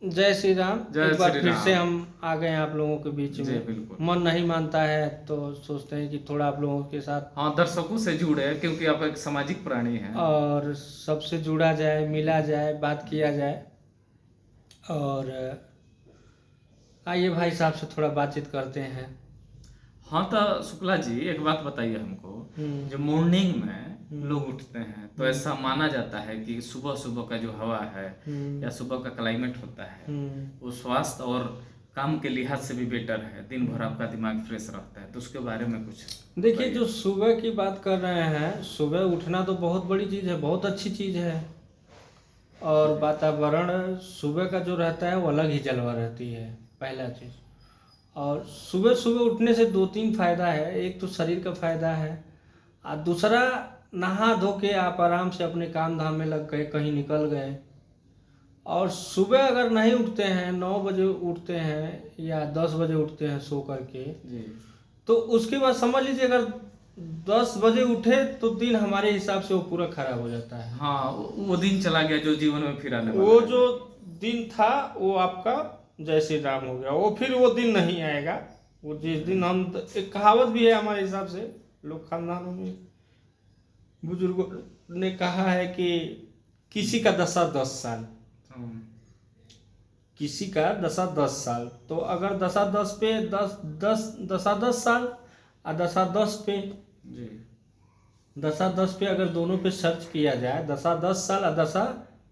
जय श्री राम। जय एक बार श्री फिर राम। से हम आ गए हैं आप लोगों के बीच जी में। बिल्कुल। मन नहीं मानता है तो सोचते हैं कि थोड़ा आप लोगों के साथ हाँ, दर्शकों से जुड़े क्योंकि आप एक सामाजिक प्राणी हैं। और सबसे जुड़ा जाए, मिला जाए, बात किया जाए। और आइए भाई साहब से थोड़ा बातचीत करते हैं। हाँ तो शुक्ला जी, एक बात बताइए हमको। हम्म। जो मॉर्निंग में लोग उठते हैं तो हम्म। ऐसा माना जाता है कि सुबह सुबह का जो हवा है या सुबह का क्लाइमेट होता है हम्म। वो स्वास्थ्य और काम के लिहाज से भी बेटर है। दिन भर आपका दिमाग फ्रेश रहता है, तो उसके बारे में कुछ देखिए, जो बताइए। सुबह की बात कर रहे हैं, सुबह उठना तो बहुत बड़ी चीज़ है, बहुत अच्छी चीज़ है। और वातावरण सुबह का जो रहता है वो अलग ही जलवा रहती है, पहला चीज़। और सुबह सुबह उठने से दो तीन फायदा है। एक तो शरीर का फायदा है, और दूसरा नहा धो के आप आराम से अपने काम धाम में लग गए, कहीं निकल गए। और सुबह अगर नहीं उठते हैं, 9 बजे उठते हैं या 10 बजे उठते हैं सो करके, जी तो उसके बाद समझ लीजिए अगर 10 बजे उठे तो दिन हमारे हिसाब से वो पूरा खराब हो जाता है। हाँ, वो दिन चला गया जो जीवन में फिर आने वाला वो है। जो दिन था वो आपका जय श्री राम हो गया, वो फिर वो दिन नहीं आएगा। वो जिस दिन हम, एक कहावत भी है हमारे हिसाब से, लोग खानदानों में बुजुर्गों ने कहा है कि किसी का दशा 10 साल, हम्म, किसी का दशा 10 साल। तो अगर दशा 10 पे 10 और दशा 10 पे, जी दशा 10 पे अगर दोनों पे सर्च किया जाए, दशा 10 साल और दशा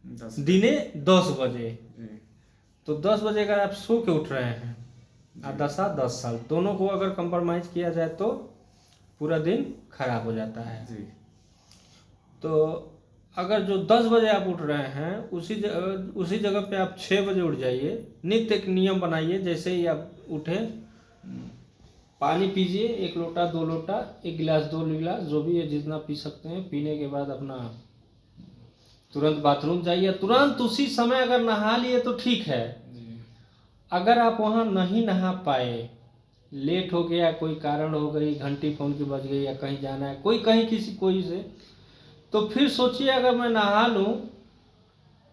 10 दिने 10 बजे, जी तो 10 बजे अगर आप सो के उठ रहे हैं और दशा 10 साल, दोनों को अगर कंप्रोमाइज किया जाए तो पूरा दिन खराब हो जाता है। जी तो अगर जो 10 बजे आप उठ रहे हैं, उसी जगह पे आप 6 बजे उठ जाइए। नित्य एक नियम बनाइए, जैसे ही आप उठे पानी पीजिए, 1 लोटा 2 लोटा, 1 गिलास 2 गिलास, जो भी है जितना पी सकते हैं। पीने के बाद अपना तुरंत बाथरूम जाइए, तुरंत उसी समय अगर नहा लिए तो ठीक है। जी अगर आप वहाँ नहीं नहा पाए, लेट हो गया, कोई कारण हो गई, घंटी फोन की बज गई, या कहीं जाना है, कोई कहीं किसी कोई से, तो फिर सोचिए अगर मैं नहा लूँ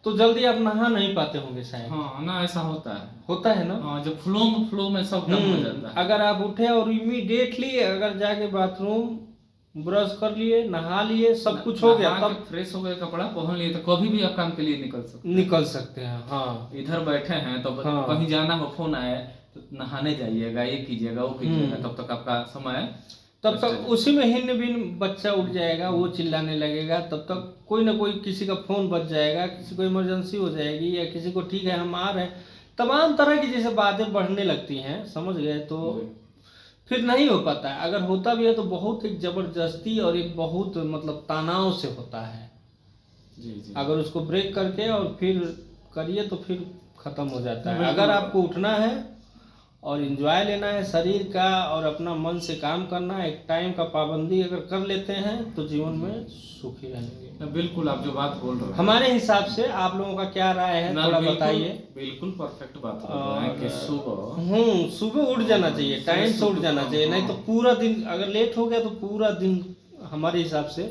तो जल्दी आप नहा नहीं पाते होंगे शायद। हाँ ना, ऐसा होता है ना। हाँ, जो फ्लो में सब काम हो जाता है। अगर आप उठे और इमीडिएटली अगर जाके बाथरूम ब्रश कर लिए, नहा लिए, सब कुछ हो गया, नहा के तब फ्रेश हो गए, कपड़ा पहन लिए, तो कभी भी आप काम के लिए निकल सकते हैं। निकल सकते हैं। हाँ इधर बैठे हैं तो हाँ। कहीं जाना हो, फोन आए तो नहाने जाइएगा, ये कीजिएगा वो कीजिएगा, तब तक आपका समय तब बचता तक जाएगा। उसी में हिन बिन बच्चा उठ जाएगा, वो चिल्लाने लगेगा, तब तक कोई ना कोई किसी का फोन बज जाएगा, किसी को इमरजेंसी हो जाएगी, या किसी को ठीक है हम आ रहे हैं, तमाम तरह की जैसे बातें बढ़ने लगती हैं, समझ गए। तो फिर नहीं हो पाता है। अगर होता भी है तो बहुत एक जबरदस्ती और एक बहुत मतलब तनाव से होता है। जी जी अगर उसको ब्रेक करके और फिर करिए तो फिर खत्म हो जाता है। बिल्कुल। अगर आपको उठना है और एंजॉय लेना है शरीर का और अपना मन से काम करना है, एक टाइम का पाबंदी अगर कर लेते हैं तो जीवन में सुखी रहेंगे। बिल्कुल, आप जो बात बोल रहे हैं हमारे हिसाब से आप लोगों का क्या राय है, ना, थोड़ा बिल्कुल बताइए। बिल्कुल परफेक्ट बात बोल रहे हैं कि सुबह सुबह उठ जाना चाहिए, टाइम से उठ जाना चाहिए, नहीं तो पूरा दिन अगर लेट हो गया तो पूरा दिन हमारे हिसाब से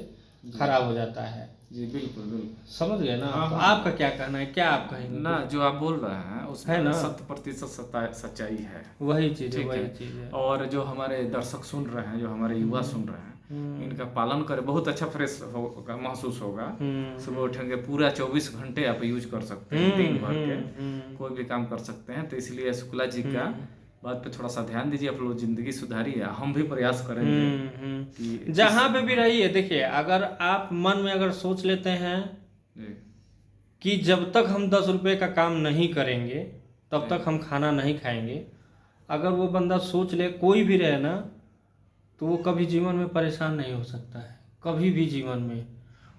खराब हो जाता है। जी बिल्कुल बिल्कुल। समझ गए ना। हाँ, तो हाँ। आपका क्या कहना है, क्या आप कहेंगे ना, जो आप बोल रहे हैं है उसमें ना? 100% सच्चाई है। वही चीज़ है, ठीक वही है। चीज़ है। और जो हमारे दर्शक सुन रहे हैं, जो हमारे युवा सुन रहे हैं, इनका पालन करें, बहुत अच्छा फ्रेश होगा, महसूस होगा। सुबह उठेंगे, पूरा 24 घंटे आप यूज कर सकते हैं, दिन भर के कोई भी काम कर सकते हैं। तो इसलिए शुक्ला जी का बात पे थोड़ा सा ध्यान दीजिए, आप लोग जिंदगी सुधारिए। हम भी प्रयास करेंगे कि जहाँ पे भी रहिए, देखिए अगर आप मन में अगर सोच लेते हैं जी कि जब तक हम 10 रुपये का काम नहीं करेंगे तब तक हम खाना नहीं खाएंगे, अगर वो बंदा सोच ले, कोई भी रहे ना, तो वो कभी जीवन में परेशान नहीं हो सकता है। कभी भी जीवन में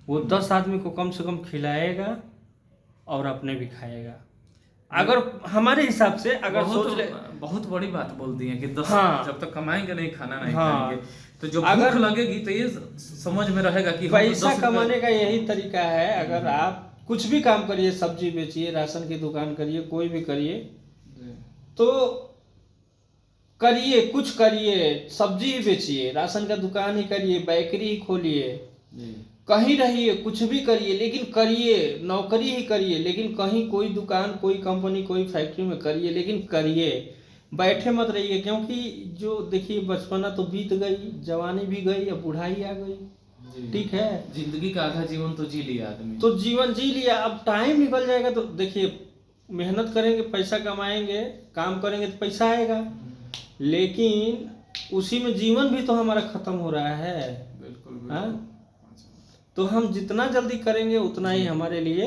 वो 10 आदमी को कम से कम खिलाएगा और अपने भी खाएगा। अगर हमारे हिसाब से अगर सोच ले, बहुत बड़ी बात बोल दी है कि 10 हाँ। जब तक कमाएंगे नहीं, खाना नहीं हाँ। खाएंगे, तो जो अगर भूख लगेगी तो ये समझ में रहेगा कि हम पैसा 10 रुपये कमाने का यही तरीका है। अगर आप कुछ भी काम करिए, सब्जी बेचिए, राशन की दुकान करिए, कोई भी करिए, तो करिए, कुछ करिए, सब्जी ही बेचिए, राशन का दुकान ही करिए, बेकरी ही खोलिए, कहीं रहिए, कुछ भी करिए, लेकिन करिए, नौकरी ही करिए, लेकिन कहीं कोई दुकान, कोई कंपनी, कोई फैक्ट्री में करिए, लेकिन करिए, बैठे मत रहिए। क्योंकि जो देखिए बचपना तो बीत गई, जवानी भी गई, अब बुढ़ाई आ गई, ठीक है। जिंदगी का आधा जीवन तो जी लिया आदमी, तो जीवन जी लिया, अब टाइम निकल जाएगा। तो देखिए मेहनत करेंगे, पैसा कमाएंगे, काम करेंगे तो पैसा आएगा, लेकिन उसी में जीवन भी तो हमारा खत्म हो रहा है। बिल्कुल हाँ, तो हम जितना जल्दी करेंगे उतना ही हमारे लिए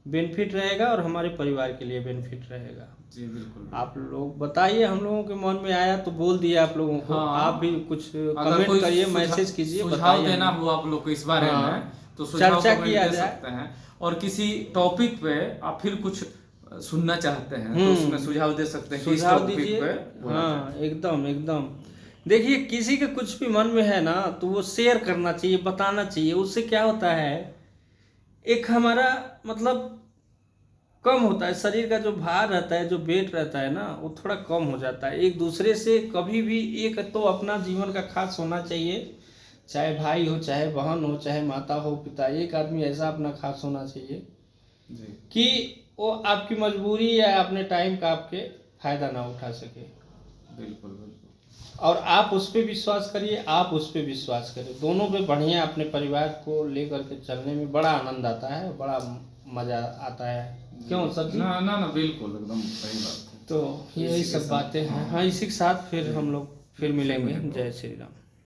बेनिफिट रहेगा और हमारे परिवार के लिए बेनिफिट रहेगा। जी बिल्कुल। आप लोग बताइए, हम लोगों के मन में आया तो बोल दिया आप लोगों को। हाँ, आप भी कुछ अगर कमेंट कोई करिए, मैसेज कीजिए, सुझाव बताइए, देना हो आप लोग को इस बारे हाँ, में तो सुझाव चर्चा कमेंट किया दे जाए। सकते हैं। और किसी टॉपिक पे आप फिर कुछ सुनना चाहते हैं तो उसमें सुझाव दे सकते हैं कि इस सुझाव टॉपिक दीजिए। पे बोला हाँ जाए। एकदम एकदम। देखिए किसी के कुछ भी मन में है ना तो वो शेयर करना चाहिए, बताना चाहिए। उससे क्या होता है, एक हमारा मतलब कम होता है, शरीर का जो भार रहता है, जो वेट रहता है ना, वो थोड़ा कम हो जाता है। एक दूसरे से कभी भी एक तो अपना जीवन का खास होना चाहिए, चाहे भाई हो, चाहे बहन हो, चाहे माता हो, पिता, एक आदमी ऐसा अपना खास होना चाहिए जी कि वो आपकी मजबूरी या अपने टाइम का आपके फायदा ना उठा सके। बिल्कुल बिल्कुल। और आप उस पर विश्वास करिए, आप उस पर विश्वास करिए, दोनों पे बढ़िया अपने परिवार को लेकर के चलने में बड़ा आनंद आता है, बड़ा मजा आता है। क्यों सर जी? ना ना ना, बिल्कुल एकदम सही बात है। तो यही सब बातें हैं। हाँ, इसी के साथ फिर हम लोग फिर मिलेंगे। जय श्री राम।